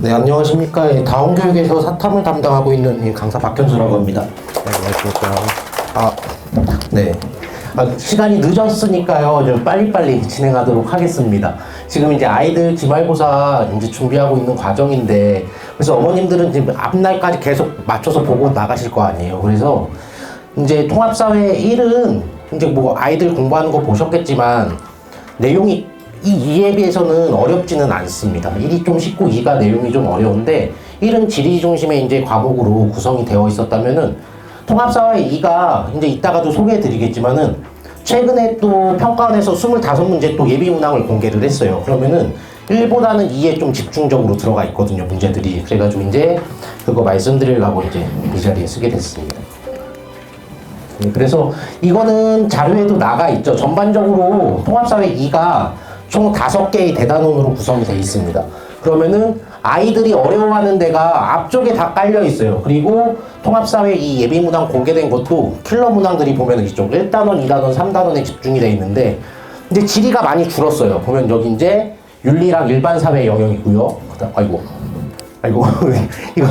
네, 안녕하십니까. 다원교육에서 사탐을 담당하고 있는 강사 박현수라고 합니다. 네, 안녕하십니까. 네. 시간이 늦었으니까요. 좀 빨리빨리 진행하도록 하겠습니다. 지금 이제 아이들 기말고사 이제 준비하고 있는 과정인데, 그래서 어머님들은 지금 앞날까지 계속 맞춰서 보고 나가실 거 아니에요. 그래서 이제 통합사회 1은 이제 뭐 아이들 공부하는 거 보셨겠지만, 내용이 이 2에 비해서는 어렵지는 않습니다. 1이 좀 쉽고 2가 내용이 좀 어려운데 1은 지리 중심의 이제 과목으로 구성이 되어 있었다면은 통합사회 2가 이제 이따가도 소개해 드리겠지만은 최근에 또 평가원에서 25문제 또 예비 문항을 공개를 했어요. 그러면은 1보다는 2에 좀 집중적으로 들어가 있거든요, 문제들이. 그래가지고 이제 그거 말씀드리려고 이제 이 자리에 쓰게 됐습니다. 그래서 이거는 자료에도 나가 있죠. 전반적으로 통합사회 2가 총 5개의 대단원으로 구성이 되어 있습니다. 그러면은 아이들이 어려워하는 데가 앞쪽에 다 깔려 있어요. 그리고 통합사회 이 예비문항 공개된 것도 킬러 문항들이 보면 이쪽 1단원, 2단원, 3단원에 집중이 되어 있는데 이제 지리가 많이 줄었어요. 보면 여기 이제 윤리랑 일반사회 영역이고요. 아이고 이거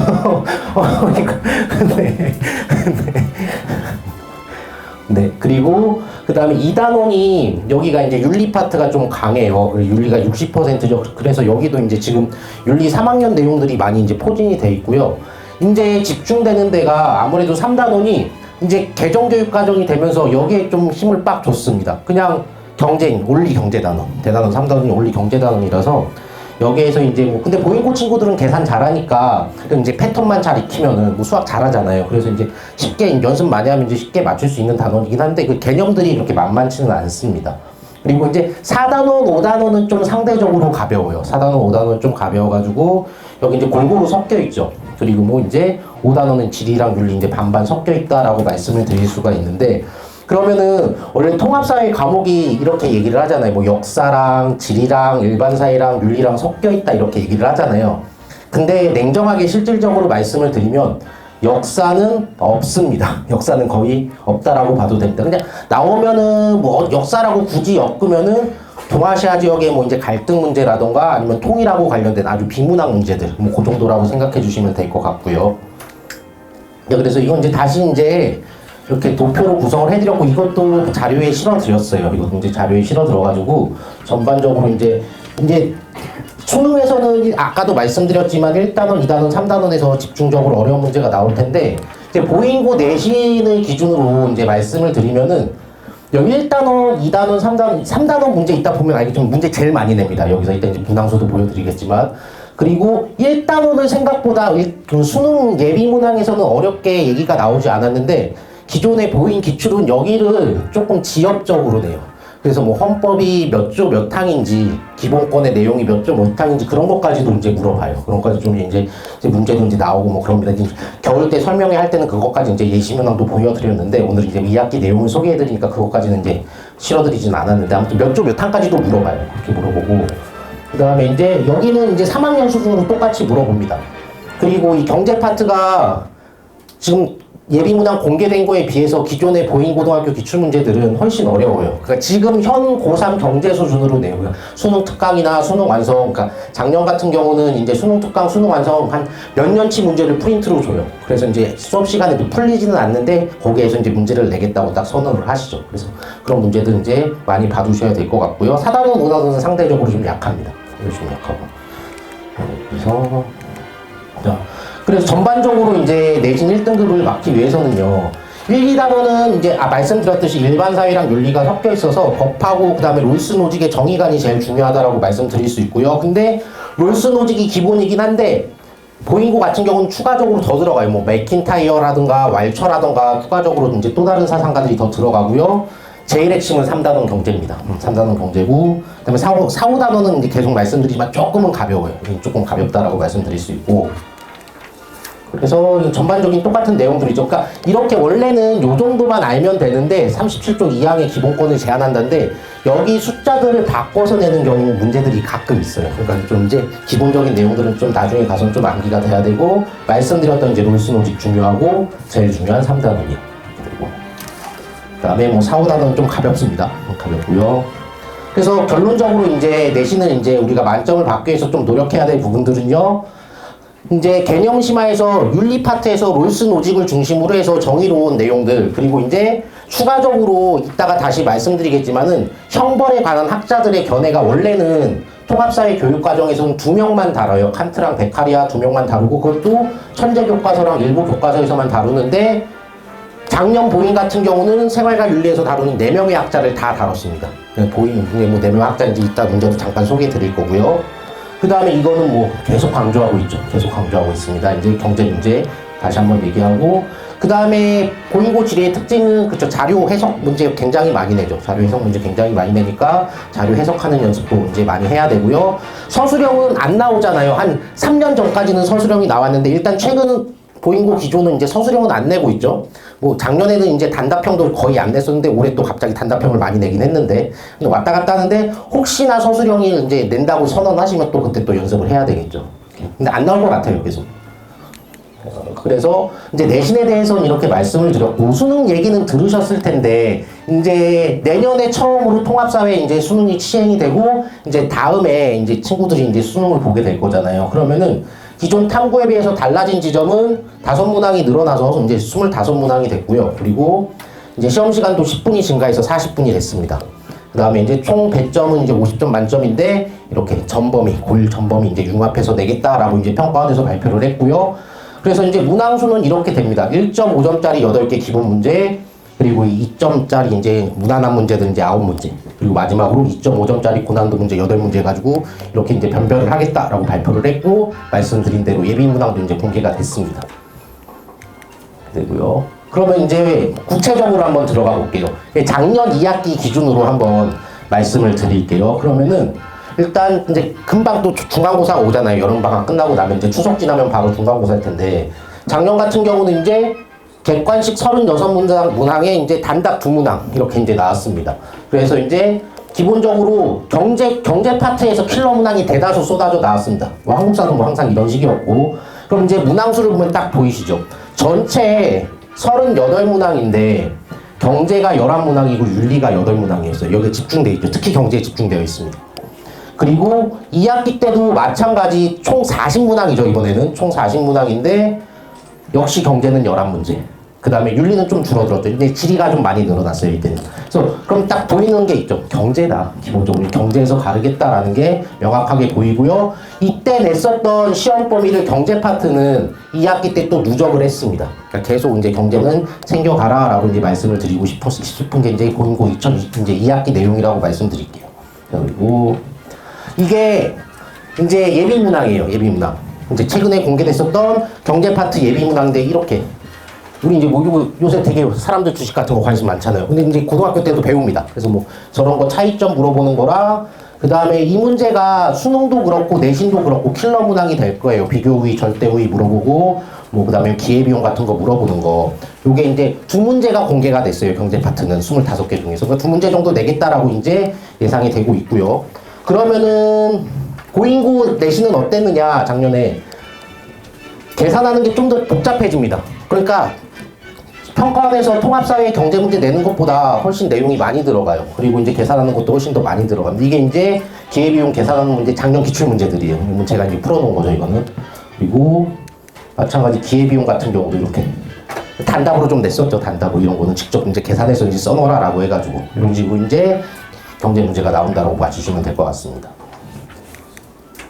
네, 그리고 그 다음에 2단원이 여기가 이제 윤리 파트가 좀 강해요. 윤리가 60%죠. 그래서 여기도 이제 지금 윤리 3학년 내용들이 많이 이제 포진이 돼 있고요. 이제 집중되는 데가 아무래도 3단원이 이제 개정교육 과정이 되면서 여기에 좀 힘을 빡 줬습니다. 그냥 경제인, 원리 경제단원, 대단원 3단원이 원리 경제단원이라서 여기에서 이제 뭐 근데 보잉고 친구들은 계산 잘하니까 이제 패턴만 잘 익히면은 뭐 수학 잘하잖아요. 그래서 이제 쉽게 연습 많이 하면 이제 쉽게 맞출 수 있는 단원이긴 한데 그 개념들이 이렇게 만만치는 않습니다. 그리고 이제 4단원, 5단원은 좀 상대적으로 가벼워요. 4단원, 5단원은 좀 가벼워가지고 여기 이제 골고루 섞여 있죠. 그리고 뭐 이제 5단원은 지리랑 윤리 이제 반반 섞여 있다라고 말씀을 드릴 수가 있는데 그러면은 원래 통합사회 과목이 이렇게 얘기를 하잖아요. 뭐 역사랑 지리랑 일반사회랑 윤리랑 섞여 있다 이렇게 얘기를 하잖아요. 근데 냉정하게 실질적으로 말씀을 드리면 역사는 없습니다. 역사는 거의 없다라고 봐도 됩니다. 그냥 나오면은 뭐 역사라고 굳이 엮으면은 동아시아 지역의 뭐 이제 갈등 문제라던가 아니면 통일하고 관련된 아주 비문학 문제들 뭐 그 정도라고 생각해 주시면 될 것 같고요. 그래서 이건 이제 다시 이제 이렇게 도표로 구성을 해드렸고 이것도 자료에 실어 드렸어요. 이것도 이제 자료에 실어 들어가지고 전반적으로 이제 수능에서는 아까도 말씀드렸지만 1단원, 2단원, 3단원에서 집중적으로 어려운 문제가 나올 텐데 이제 보잉고 내신을 기준으로 이제 말씀을 드리면은 여기 1단원, 2단원, 3단원 문제 있다 보면 알겠지만 문제 제일 많이 냅니다. 여기서 이따 이제 분항수도 보여드리겠지만 그리고 1단원을 생각보다 그 수능 예비문항에서는 어렵게 얘기가 나오지 않았는데 기존의 보잉 기출은 여기를 조금 지역적으로 내요. 그래서 뭐 헌법이 몇 조 몇 항인지 기본권의 내용이 몇 조 몇 항인지 그런 것까지도 이제 물어봐요. 그런 것까지 좀 이제 문제도 이제 나오고 뭐 그럽니다. 이제 겨울 때 설명회 할 때는 그것까지 이제 예시문항도 보여드렸는데 오늘 이제 2학기 내용을 소개해드리니까 그것까지는 이제 실어드리진 않았는데 아무튼 몇 조 몇 항까지도 물어봐요. 그렇게 물어보고 그 다음에 이제 여기는 이제 3학년 수준으로 똑같이 물어봅니다. 그리고 이 경제 파트가 지금 예비문항 공개된 거에 비해서 기존의 보잉고등학교 기출문제들은 훨씬 어려워요. 그러니까 지금 현 고3 경제 수준으로 내요. 수능 특강이나 수능 완성, 그러니까 작년 같은 경우는 이제 수능 특강, 수능 완성 한 몇 년치 문제를 프린트로 줘요. 그래서 이제 수업 시간에 풀리지는 않는데 거기에서 이제 문제를 내겠다고 딱 선언을 하시죠. 그래서 그런 문제들 이제 많이 봐두셔야 될 것 같고요. 4단원, 5단원은 상대적으로 좀 약합니다. 좀 약하고. 그래서 그래서 전반적으로 이제 내신 1등급을 막기 위해서는요. 1, 2단원은 이제 말씀드렸듯이 일반사회랑 윤리가 섞여 있어서 법하고 그 다음에 롤스 노직의 정의관이 제일 중요하다라고 말씀드릴 수 있고요. 근데 롤스 노직이 기본이긴 한데 보잉고 같은 경우는 추가적으로 더 들어가요. 뭐 맥킨타이어라든가 왈처라든가 추가적으로 이제 또 다른 사상가들이 더 들어가고요. 제일 핵심은 3단원 경제입니다. 3단원 경제고 그다음에 4, 5단원은 이제 계속 말씀드리지만 조금은 가벼워요. 조금 가볍다라고 말씀드릴 수 있고 그래서 전반적인 똑같은 내용들이죠. 그러니까 이렇게 원래는 요 정도만 알면 되는데 37조 2항의 기본권을 제한한다는데 여기 숫자들을 바꿔서 내는 경우 문제들이 가끔 있어요. 그러니까 좀 이제 기본적인 내용들은 좀 나중에 가서 좀 암기가 돼야 되고 말씀드렸던 이제 롤스 노직 중요하고 제일 중요한 3단원이요. 그리고 그다음에 뭐 4, 5단원은 좀 가볍습니다. 가볍고요. 그래서 결론적으로 이제 내신은 이제 우리가 만점을 받기 위해서 좀 노력해야 될 부분들은요. 이제 개념 심화에서 윤리 파트에서 롤스 노직을 중심으로 해서 정의로운 내용들, 그리고 이제 추가적으로 이따가 다시 말씀드리겠지만은 형벌에 관한 학자들의 견해가 원래는 통합사회 교육과정에서는 2명만 다뤄요. 칸트랑 베카리아 2명만 다루고, 그것도 천재 교과서랑 일부 교과서에서만 다루는데, 작년 보인 같은 경우는 생활과 윤리에서 다루는 4명의 학자를 다 다뤘습니다. 보인 중에 뭐 4명의 학자인지 이따 문제도 잠깐 소개해 드릴 거고요. 그 다음에 이거는 뭐 계속 강조하고 있죠. 계속 강조하고 있습니다. 이제 경제 문제 다시 한번 얘기하고, 그 다음에 고인고 지리의 특징은 그쵸, 자료 해석 문제 굉장히 많이 내죠. 자료 해석 문제 굉장히 많이 내니까 자료 해석하는 연습도 이제 많이 해야 되고요. 서술형은 안 나오잖아요. 한 3년 전까지는 서술형이 나왔는데, 일단 최근은 보인고 기존은 이제 서술형은 안 내고 있죠. 뭐 작년에는 이제 단답형도 거의 안 냈었는데, 올해 또 갑자기 단답형을 많이 내긴 했는데, 왔다 갔다 하는데, 혹시나 서술형을 이제 낸다고 선언하시면 또 그때 또 연습을 해야 되겠죠. 근데 안 나올 것 같아요, 계속. 그래서 이제 내신에 대해서는 이렇게 말씀을 드렸고, 수능 얘기는 들으셨을 텐데, 이제 내년에 처음으로 통합사회 이제 수능이 시행이 되고, 이제 다음에 이제 친구들이 이제 수능을 보게 될 거잖아요. 그러면은 기존 탐구에 비해서 달라진 지점은 5문항이 늘어나서 이제 25문항이 됐고요. 그리고 이제 시험 시간도 10분이 증가해서 40분이 됐습니다. 그 다음에 이제 총 100점은 이제 50점 만점인데, 이렇게 전범위, 고일 전범위 이제 융합해서 내겠다라고 이제 평가원에서 발표를 했고요. 그래서 이제 문항수는 이렇게 됩니다. 1.5점짜리 8개 기본 문제, 그리고 2점짜리 이제 무난한 문제들 이제 9문제, 그리고 마지막으로 2.5점짜리 고난도 문제 8문제 가지고 이렇게 이제 변별을 하겠다라고 발표를 했고, 말씀드린 대로 예비 문항도 이제 공개가 됐습니다. 되고요. 그러면 이제 구체적으로 한번 들어가 볼게요. 작년 2학기 기준으로 한번 말씀을 드릴게요. 그러면은 일단 이제 금방 또 중간고사가 오잖아요. 여름방학 끝나고 나면 이제 추석 지나면 바로 중간고사일 텐데, 작년 같은 경우는 이제 객관식 36문항에 이제 단답 2문항 이렇게 이제 나왔습니다. 그래서 이제 기본적으로 경제 파트에서 킬러 문항이 대다수 쏟아져 나왔습니다. 뭐 한국사는 뭐 항상 이런 식이었고, 그럼 이제 문항수를 보면 딱 보이시죠? 전체 38문항인데 경제가 11문항이고 윤리가 8문항이었어요. 여기 집중되어 있죠. 특히 경제에 집중되어 있습니다. 그리고 2학기 때도 마찬가지 총 40문항이죠. 이번에는 총 40문항인데 역시 경제는 11문제. 그 다음에 윤리는 좀 줄어들었죠. 근데 지리가 좀 많이 늘어났어요, 이때는. 그래서 그럼 딱 보이는 게 있죠. 경제다. 기본적으로 경제에서 가르겠다라는 게 명확하게 보이고요. 이때 냈었던 시험 범위를 경제 파트는 2학기 때 또 누적을 했습니다. 그러니까 계속 이제 경제는 챙겨가라라고 이제 말씀을 드리고 싶은 게 이제 보인고 2020 이제 2학기 내용이라고 말씀드릴게요. 그리고 이게 이제 예비 문항이에요. 예비 문항. 이제 최근에 공개됐었던 경제 파트 예비 문항인데, 이렇게 우리 이제 뭐 이거 요새 되게 사람들 주식 같은 거 관심 많잖아요. 근데 이제 고등학교 때도 배웁니다. 그래서 뭐 저런 거 차이점 물어보는 거랑, 그 다음에 이 문제가 수능도 그렇고 내신도 그렇고 킬러 문항이 될 거예요. 비교 우위, 절대 우위 물어보고, 뭐 그 다음에 기회비용 같은 거 물어보는 거. 요게 이제 2문제가 공개가 됐어요. 경제 파트는 25개 중에서. 그러니까 2문제 정도 내겠다라고 이제 예상이 되고 있고요. 그러면은 고인고 내신은 어땠느냐, 작년에. 계산하는 게 좀 더 복잡해집니다. 그러니까 평가원에서 통합사회 경제 문제 내는 것보다 훨씬 내용이 많이 들어가요. 그리고 이제 계산하는 것도 훨씬 더 많이 들어갑니다. 이게 이제 기회비용 계산하는 문제, 작년 기출문제들이에요. 이 문제가 이제 풀어놓은 거죠, 이거는. 그리고 마찬가지 기회비용 같은 경우도 이렇게 단답으로 좀 냈었죠. 단답으로 이런 거는 직접 이제 계산해서 이제 써놓으라라고 해가지고 이런 식으로 이제 경제 문제가 나온다라고 봐주시면 될 것 같습니다.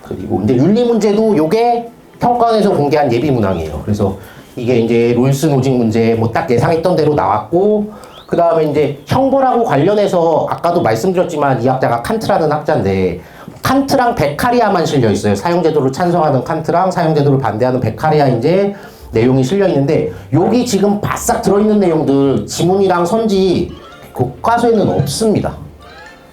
그리고 이제 윤리 문제도 요게 평가원에서 공개한 예비 문항이에요. 그래서 이게 이제 롤스 노직 문제 뭐 딱 예상했던 대로 나왔고, 그 다음에 이제 형벌하고 관련해서 아까도 말씀드렸지만 이 학자가 칸트라는 학자인데, 칸트랑 베카리아만 실려 있어요. 사용제도를 찬성하는 칸트랑 사용제도를 반대하는 베카리아 이제 내용이 실려 있는데, 여기 지금 바싹 들어있는 내용들 지문이랑 선지 교과서에는 없습니다.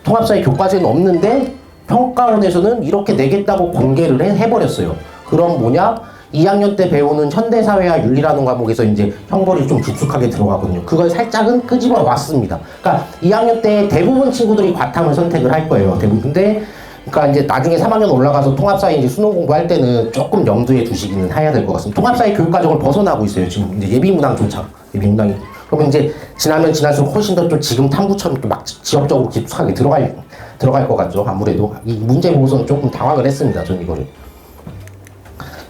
통합사회 교과서에는 없는데 평가원에서는 이렇게 내겠다고 공개를 해버렸어요. 그럼 뭐냐? 2학년 때 배우는 현대사회와 윤리라는 과목에서 이제 형벌이 좀 깊숙하게 들어가거든요. 그걸 살짝은 끄집어 왔습니다. 그러니까 2학년 때 대부분 친구들이 과탐을 선택을 할 거예요. 대부분. 근데 그러니까 이제 나중에 3학년 올라가서 통합사회 이제 수능 공부할 때는 조금 염두에 두시기는 해야 될 것 같습니다. 통합사회 교육과정을 벗어나고 있어요. 지금 이제 예비문항조차. 예비문항이. 그러면 이제 지나면 지날수록 훨씬 더 또 지금 탐구처럼 또 막 지역적으로 깊숙하게 들어갈 것 같죠. 아무래도 이 문제 보고서는 조금 당황을 했습니다. 전 이거를.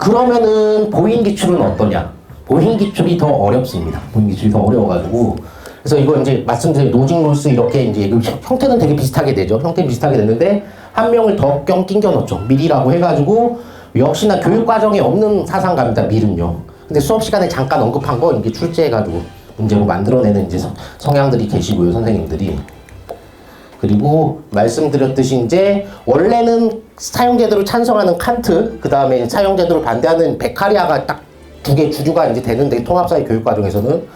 그러면은 보인 기출은 어떠냐? 보인 기출이 더 어렵습니다. 보인 기출이 더 어려워가지고. 그래서 이거 이제 말씀드린 로직 룰스 이렇게 이제 형태는 되게 비슷하게 되죠. 형태 비슷하게 됐는데 한 명을 더 껴 넣죠. 밀이라고 해가지고 역시나 교육 과정에 없는 사상가입니다. 밀은요. 근데 수업 시간에 잠깐 언급한 거 이게 출제해가지고 문제로 만들어내는 이제 성향들이 계시고요, 선생님들이. 그리고 말씀드렸듯이 이제 원래는 사용제도를 찬성하는 칸트, 그 다음에 사용제도를 반대하는 베카리아가 딱 두 개 주류가 이제 되는데 통합사회 교육 과정에서는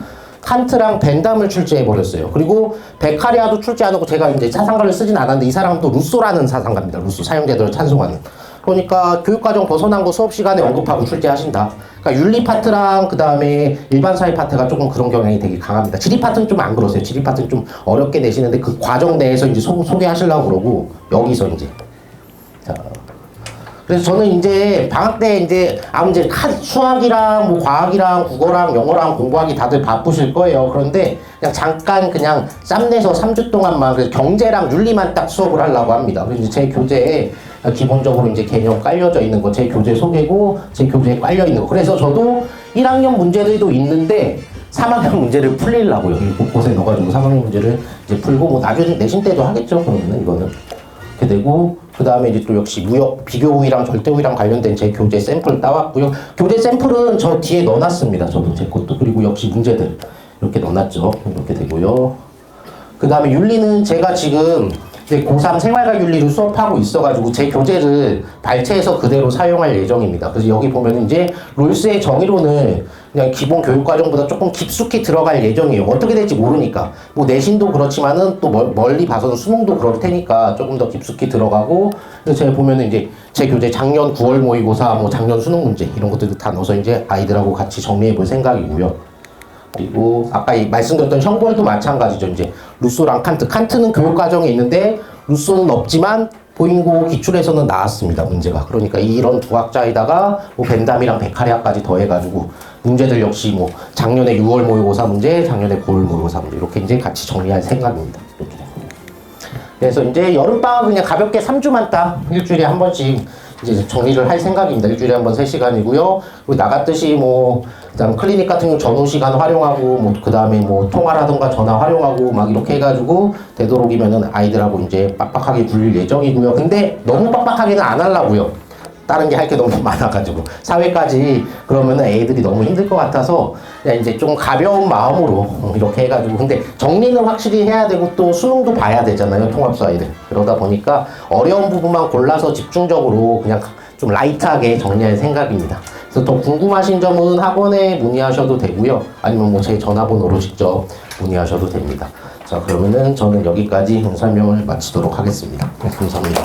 칸트랑 벤담을 출제해 버렸어요. 그리고 베카리아도 출제 안 하고 제가 이제 사상가를 쓰진 않았는데 이 사람은 또 루소라는 사상가입니다. 루소 사용제도를 찬송하는. 그러니까 교육과정 벗어난 거 수업 시간에 언급하고 출제하신다. 그러니까 윤리 파트랑 그 다음에 일반 사회 파트가 조금 그런 경향이 되게 강합니다. 지리 파트는 좀 안 그러세요. 지리 파트는 좀 어렵게 내시는데 그 과정 내에서 이제 소개하시려고 그러고 여기서 이제. 자. 그래서 저는 이제 방학 때 이제 이제 수학이랑 뭐 과학이랑 국어랑 영어랑 공부하기 다들 바쁘실 거예요. 그런데 그냥 잠깐 그냥 짬내서 3주 동안만 그래서 경제랑 윤리만 딱 수업을 하려고 합니다. 그래서 이제 제 교재에 기본적으로 이제 개념 깔려져 있는 거, 제 교재 소개고 제 교재에 깔려 있는 거. 그래서 저도 1학년 문제들도 있는데 3학년 문제를 풀리려고요. 곳곳에 넣어가지고 3학년 문제를 이제 풀고 뭐 나중에 내신 때도 하겠죠. 그러면은 이거는. 이렇게 되고 그 다음에 이제 또 역시 무역 비교우위랑 절대우위랑 관련된 제 교재 샘플 따왔고요. 교재 샘플은 저 뒤에 넣어놨습니다. 저도 제 것도. 그리고 역시 문제들 이렇게 넣어놨죠. 이렇게 되고요. 그 다음에 윤리는 제가 지금 이제 고3 생활과 윤리를 수업하고 있어가지고 제 교재를 발췌해서 그대로 사용할 예정입니다. 그래서 여기 보면 이제 롤스의 정의론을 그냥 기본 교육과정보다 조금 깊숙이 들어갈 예정이에요. 어떻게 될지 모르니까. 뭐 내신도 그렇지만은 또 멀리 봐서는 수능도 그럴 테니까 조금 더 깊숙이 들어가고. 그래서 제가 보면은 이제 제 교재 작년 9월 모의고사, 뭐 작년 수능 문제 이런 것들도 다 넣어서 이제 아이들하고 같이 정리해 볼 생각이고요. 그리고 아까 말씀드렸던 형벌도 마찬가지죠. 이제 루소랑 칸트는 교육 과정에 있는데 루소는 없지만 보인고 기출에서는 나왔습니다. 문제가. 그러니까 이런 두 학자에다가 뭐 벤담이랑 베카리아까지 더해가지고 문제들 역시 뭐 작년에 6월 모의고사 문제, 작년에 9월 모의고사 문제 이렇게 이제 같이 정리할 생각입니다. 이렇게. 그래서 이제 여름방학 그냥 가볍게 3주만 딱 일주일에 한 번씩 이제 정리를 할 생각입니다. 일주일에 한 번 3시간이고요. 그리고 나갔듯이 뭐, 그다음 클리닉 같은 경우 전후 시간 활용하고, 뭐, 그 다음에 뭐, 통화라든가 전화 활용하고, 막 이렇게 해가지고, 되도록이면은 아이들하고 이제 빡빡하게 굴릴 예정이고요. 근데 너무 빡빡하게는 안 하려고요. 다른 게 할 게 너무 많아가지고. 사회까지 그러면은 애들이 너무 힘들 것 같아서, 그냥 이제 좀 가벼운 마음으로 이렇게 해가지고. 근데 정리는 확실히 해야 되고 또 수능도 봐야 되잖아요. 통합사회를. 그러다 보니까 어려운 부분만 골라서 집중적으로 그냥 좀 라이트하게 정리할 생각입니다. 그래서 더 궁금하신 점은 학원에 문의하셔도 되고요. 아니면 뭐 제 전화번호로 직접 문의하셔도 됩니다. 자, 그러면은 저는 여기까지 설명을 마치도록 하겠습니다. 감사합니다.